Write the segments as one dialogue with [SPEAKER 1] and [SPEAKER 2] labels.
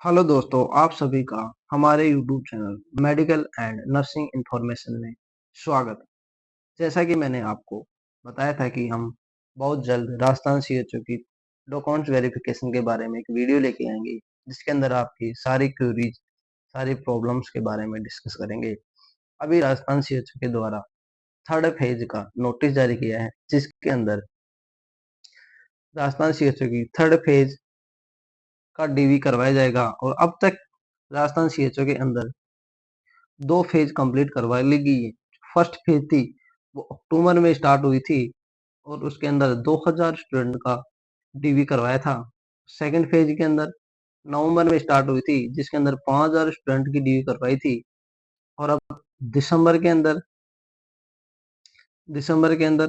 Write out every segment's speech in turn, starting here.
[SPEAKER 1] Hello दोस्तों, आप सभी का हमारे YouTube channel medical and nursing information में स्वागत है। जैसा कि मैंने आपको बताया था कि हम बहुत जल्द राजस्थान सीएचओ की डॉक्यूमेंट्स वेरिफिकेशन के बारे में एक वीडियो लेके आएंगे, जिसके अंदर आपकी सारी क्वेरीज, सारी प्रॉब्लम्स के बारे में डिस्कस करेंगे। अभी राजस्थान सीएचओ के द्वारा थर्ड फेज का नोटिस जारी किया है, जिसके अंदर राजस्थान सीएचओ की थर्ड फेज का डीवी करवाया जाएगा। और अब तक राजस्थान सीएचओ के अंदर दो फेज कंप्लीट करवा ली गई है। फर्स्ट फेज थी वो अक्टूबर में स्टार्ट हुई थी और उसके अंदर 2000 स्टूडेंट का डीवी करवाया था। सेकंड फेज के अंदर नवंबर में स्टार्ट हुई थी, जिसके अंदर 5000 स्टूडेंट की डीवी करवाई थी। और अब दिसंबर के अंदर दिसंबर के अंदर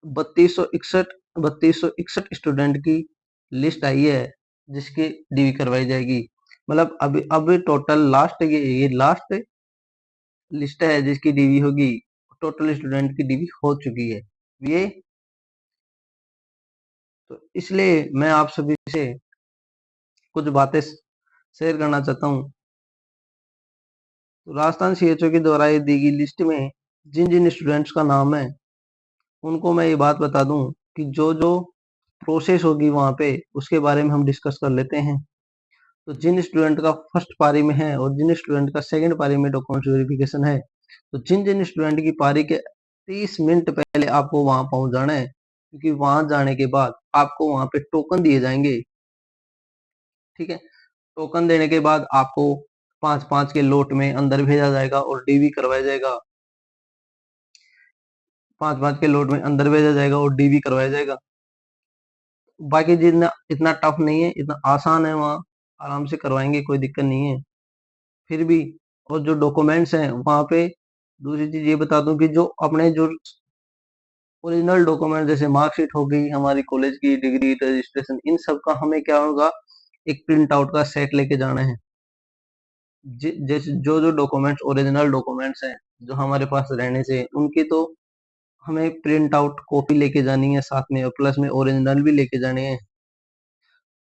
[SPEAKER 1] 3261 स्टूडेंट की लिस्ट आई है, जिसकी डीवी करवाई जाएगी। मतलब अभी टोटल लास्ट ये लास्ट लिस्ट है जिसकी डीवी होगी। टोटल स्टूडेंट की डीवी हो चुकी है ये। तो इसलिए मैं आप सभी से कुछ बातें शेयर करना चाहता हूँ। तो राजस्थान सीएचओ के द्वारा ये दी गई लिस्ट में जिन जिन स्टूडेंट्स का नाम है, उनको मैं ये बात बता दूं कि जो जो प्रोसेस होगी वहां पे, उसके बारे में हम डिस्कस कर लेते हैं। तो जिन स्टूडेंट का फर्स्ट पारी में है और जिन स्टूडेंट का सेकंड पारी में डॉक्यूमेंट वेरिफिकेशन है, तो जिन जिन स्टूडेंट की पारी के 30 मिनट पहले आपको वहां पहुंच जाना है, क्योंकि वहां जाने के बाद आपको वहां पे टोकन दिए जाएंगे। ठीक है, टोकन देने के बाद आपको 5-5 के लोट में अंदर भेजा जाएगा और डीवी करवाया जाएगा। 5-5 के लोट में अंदर भेजा जाएगा और डीवी करवाया जाएगा। बाकी जितना इतना टफ नहीं है, इतना आसान है, वहाँ आराम से करवाएंगे, कोई दिक्कत नहीं है। फिर भी और जो डॉक्यूमेंट्स हैं वहां पे, दूसरी चीज ये बता दूं कि जो अपने जो ओरिजिनल डॉक्यूमेंट जैसे मार्कशीट हो गई, हमारी कॉलेज की डिग्री, रजिस्ट्रेशन, इन सब का हमें क्या होगा, एक प्रिंट आउट का सेट लेके जाना है। जैसे जो जो डॉक्यूमेंट्स ओरिजिनल डॉक्यूमेंट्स हैं जो हमारे पास रहने से, उनकी तो हमें प्रिंट आउट कॉपी लेके जानी है साथ में, और प्लस में ओरिजिनल भी लेके जाने हैं।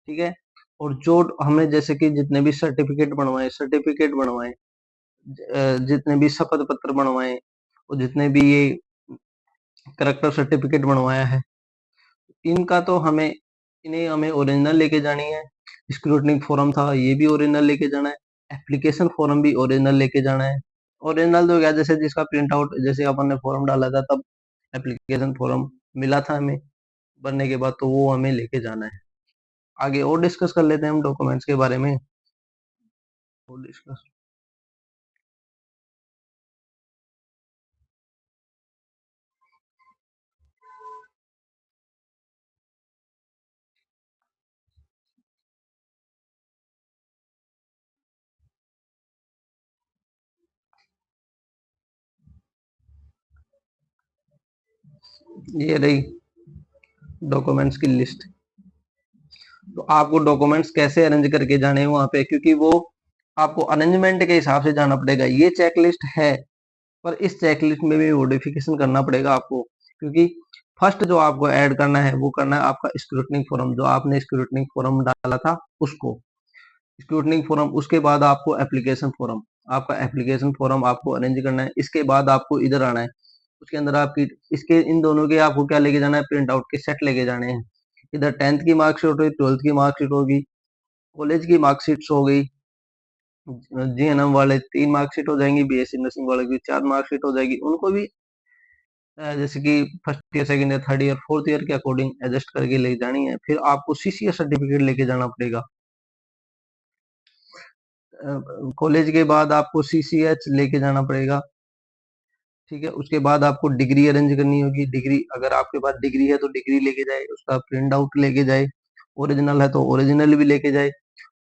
[SPEAKER 1] ठीक है, और जो हमें जैसे कि जितने भी सर्टिफिकेट बनवाए, जितने भी शपथ पत्र बनवाए और जितने भी ये करेक्टर सर्टिफिकेट बनवाया है, इनका तो हमें इन्हें हमें ओरिजिनल लेके जानी है। स्क्रूटनी फॉर्म था, ये भी ओरिजिनल लेके जाना है। एप्लीकेशन फॉर्म भी ओरिजिनल लेके जाना है। ओरिजिनल तो क्या, जैसे जिसका प्रिंट आउट, जैसे अपन ने फॉर्म डाला था तब एप्लीकेशन फॉर्म मिला था हमें भरने के बाद, तो वो हमें लेके जाना है। आगे और डिस्कस कर लेते हैं हम डॉक्यूमेंट्स के बारे में। और डिस्कस ये रही डॉक्यूमेंट्स की लिस्ट। तो आपको डॉक्यूमेंट्स कैसे अरेंज करके जाने हैं वहां पे, क्योंकि वो आपको अरेंजमेंट के हिसाब से जाना पड़ेगा। ये चेकलिस्ट है, पर इस चेकलिस्ट में भी मॉडिफिकेशन करना पड़ेगा आपको, क्योंकि फर्स्ट जो आपको ऐड करना है वो करना है आपका स्क्रूटनिंग फॉर्म। जो आपने स्क्रूटनिंग फॉर्म डाला था उसको स्क्रूटनिंग फॉर्म, उसके बाद आपको एप्लीकेशन फॉर्म, आपका एप्लीकेशन फॉर्म आपको अरेंज करना है। इसके बाद आपको इधर आना है, उसके अंदर आपकी इसके इन दोनों के आपको क्या लेके जाना है, प्रिंट आउट के सेट लेके जाने हैं। इधर 10th की मार्कशीट होगी, 12th की मार्कशीट होगी, कॉलेज की मार्कशीट्स हो गई। जीएनएम वाले 3 मार्कशीट हो जाएंगी, बीएससी नर्सिंग वाले की 4 मार्कशीट हो जाएगी। उनको भी जैसे कि first year, second year, third year, fourth year के अकॉर्डिंग एडजस्ट करके लेके जानी है। फिर आपको सीसीएस सर्टिफिकेट लेके जाना पड़ेगा। कॉलेज के बाद आपको सीसीएच लेके जाना पड़ेगा। ठीक है, उसके बाद आपको डिग्री अरेंज करनी होगी। डिग्री, अगर आपके पास डिग्री है तो डिग्री लेके जाए, उसका प्रिंट आउट लेके जाए। ओरिजिनल है तो ओरिजिनल भी लेके जाए,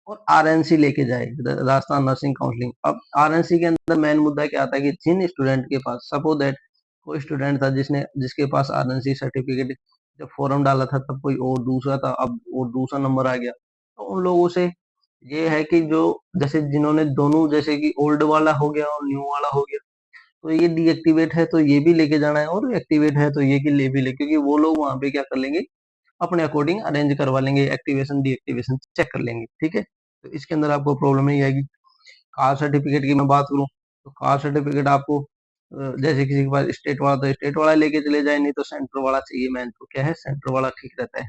[SPEAKER 1] और आरएनसी लेके जाए, राजस्थान नर्सिंग काउंसलिंग। अब आरएनसी के अंदर मेन मुद्दा क्या आता है कि जिन स्टूडेंट के पास, सपोज दैट कोई स्टूडेंट था जिसके पास आरएनसी सर्टिफिकेट, जब फॉर्म डाला था तब कोई और दूसरा था, अब और दूसरा नंबर आ गया, तो उन लोगों से ये है कि जो जैसे जिन्होंने दोनों, जैसे कि ओल्ड वाला हो गया और न्यू वाला हो गया, तो ये डीएक्टिवेट है तो ये भी लेके जाना है, और एक्टिवेट है तो ये कि ले भी ले, क्योंकि वो लोग वहां पे क्या कर लेंगे, अपने अकॉर्डिंग अरेंज करवा लेंगे, एक्टिवेशन डीएक्टिवेशन चेक कर लेंगे, ठीक है। तो इसके अंदर आपको प्रॉब्लम नहीं आएगी। कास्ट सर्टिफिकेट की मैं बात करूं तो कास्ट सर्टिफिकेट आपको जैसे किसी के पास स्टेट वाला तो स्टेट वाला लेके चले जाए, नहीं तो सेंटर वाला चाहिए। मैन तो क्या है, सेंटर वाला ठीक रहता है।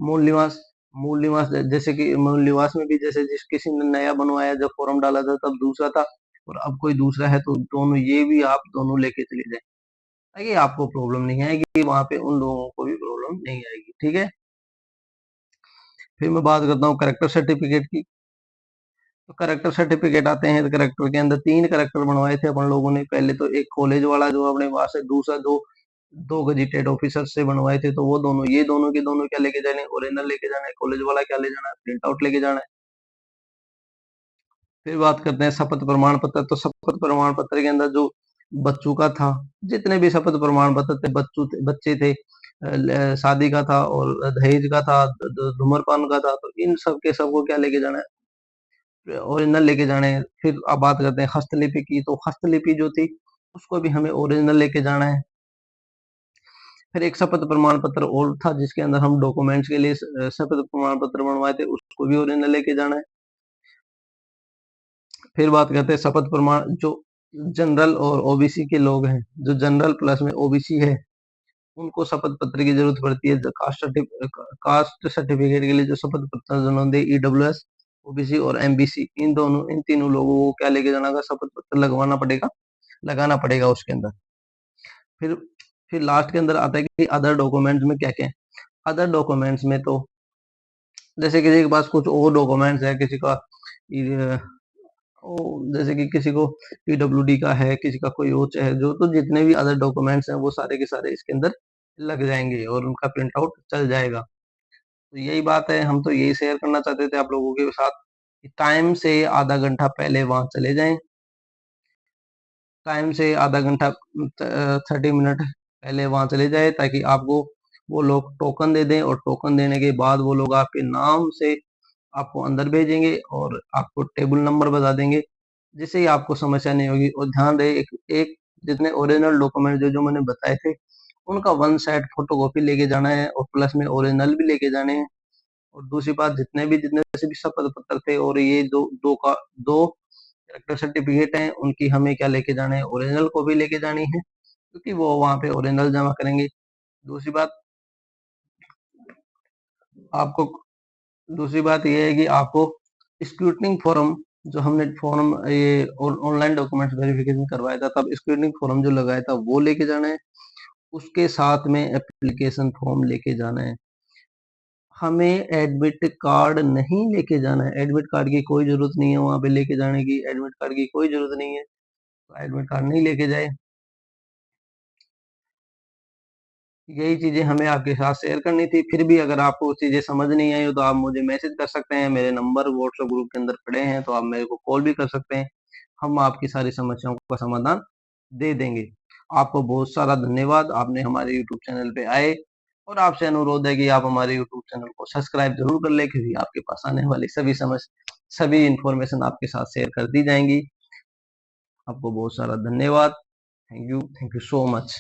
[SPEAKER 1] मूल निवास, मूल निवास जैसे कि मूल निवास में भी जैसे जिस किसी ने नया बनवाया, जब फॉर्म डाला था तब दूसरा था और अब कोई दूसरा है, तो दोनों ये भी आप दोनों लेके चले जाए, ताकि आपको प्रॉब्लम नहीं आएगी, वहां पे उन लोगों को भी प्रॉब्लम नहीं आएगी, ठीक है। फिर मैं बात करता हूँ करेक्टर सर्टिफिकेट की। तो करेक्टर सर्टिफिकेट आते हैं, तो करेक्टर के अंदर 3 करेक्टर बनवाए थे अपन लोगों ने। पहले तो एक कॉलेज वाला जो अपने पास है, दूसरा दो गजिटेड ऑफिसर से बनवाए थे, तो वो दोनों, ये दोनों के दोनों क्या लेके जाने, ओरिजिनल लेके जाना है। कॉलेज वाला क्या ले जाना है, प्रिंट आउट लेके जाना है। फिर बात करते हैं शपथ प्रमाण पत्र। तो शपथ प्रमाण पत्र के अंदर जो बच्चों का था, जितने भी शपथ प्रमाण पत्र थे, बच्चे थे, शादी का था और दहेज का था, धूम्रपान का था, तो इन सब के सबको क्या लेके जाना है, ओरिजिनल लेके जाने हैं। फिर अब बात करते हैं हस्तलिपि की। तो हस्तलिपि जो थी उसको भी हमें ओरिजिनल लेके जाना है। फिर एक शपथ प्रमाण पत्र और था जिसके अंदर हम डॉक्यूमेंट्स के लिए शपथ प्रमाण पत्र बनवाए थे, उसको भी ओरिजिनल लेके जाना है। फिर बात करते हैं शपथ प्रमाण, जो जनरल और ओबीसी के लोग हैं, जो जनरल प्लस में ओबीसी है, उनको शपथ पत्र की जरूरत पड़ती है। कास्ट सर्टिफिकेट के लिए जो शपथ पत्र जिन्होंने ईडब्ल्यूएस, ओबीसी और एमबीसी, इन तीनों लोगों को क्या लेके जाना का, शपथ पत्र लगाना पड़ेगा उसके अंदर। फिर फिर लास्ट के अंदर आता है कि अदर डॉक्यूमेंट्स में क्या क्या है। अदर डॉक्यूमेंट्स में तो जैसे किसी के पास कुछ और डॉक्यूमेंट्स है, किसी का जैसे कि किसी को पीडब्ल्यूडी का है, किसी का कोई और है जो, तो जितने भी अदर डॉक्यूमेंट्स हैं वो सारे के सारे इसके अंदर लग जाएंगे और उनका प्रिंट आउट चल जाएगा। तो यही बात है, हम तो यही शेयर करना चाहते थे आप लोगों के साथ। टाइम से आधा घंटा पहले वहां चले जाएं, टाइम से आधा घंटा 30 मिनट पहले वहां चले जाए, ताकि आपको वो लोग टोकन दे दें, और टोकन देने के बाद वो लोग आपके नाम से आपको अंदर भेजेंगे और आपको टेबल नंबर बता देंगे, जिससे ही आपको समस्या नहीं होगी। और ध्यान रहे, एक जितने ओरिजिनल डॉक्यूमेंट जो जो मैंने बताए थे, उनका 1 सेट फोटोकॉपी लेके जाना है और प्लस में ओरिजिनल भी लेके जाने हैं। और दूसरी बात, जितने से भी शपथ पत्र थे और ये दो कैरेक्टर सर्टिफिकेट हैं, उनकी हमें क्या लेके जाना है, ओरिजिनल कॉपी लेके जानी है, क्योंकि वो वहां पे ओरिजिनल जमा करेंगे। दूसरी बात आपको दूसरी बात ये है कि आपको स्क्रूटनिंग फॉर्म, जो हमने फॉर्म ये ऑनलाइन डॉक्यूमेंट्स वेरिफिकेशन करवाया था, तब स्क्रूटनिंग फॉर्म जो लगाया था वो लेके जाना है। उसके साथ में एप्लीकेशन फॉर्म लेके जाना है। हमें एडमिट कार्ड नहीं लेके जाना है, एडमिट कार्ड की कोई जरूरत नहीं है वहां पे लेके जाने की, एडमिट कार्ड की कोई जरूरत नहीं है, तो एडमिट कार्ड नहीं लेके जाए। यही चीजें हमें आपके साथ शेयर करनी थी। फिर भी अगर आपको चीजें समझ नहीं आई हो तो आप मुझे मैसेज कर सकते हैं, मेरे नंबर व्हाट्सएप ग्रुप के अंदर पड़े हैं, तो आप मेरे को कॉल भी कर सकते हैं, हम आपकी सारी समस्याओं का समाधान दे देंगे। आपको बहुत सारा धन्यवाद, आपने हमारे यूट्यूब चैनल पे आए, और आपसे अनुरोध है कि आप हमारे यूट्यूब चैनल को सब्सक्राइब जरूर कर ले, क्योंकि आपके पास आने वाली सभी इंफॉर्मेशन आपके साथ शेयर कर दी जाएंगी। आपको बहुत सारा धन्यवाद। Thank you so much.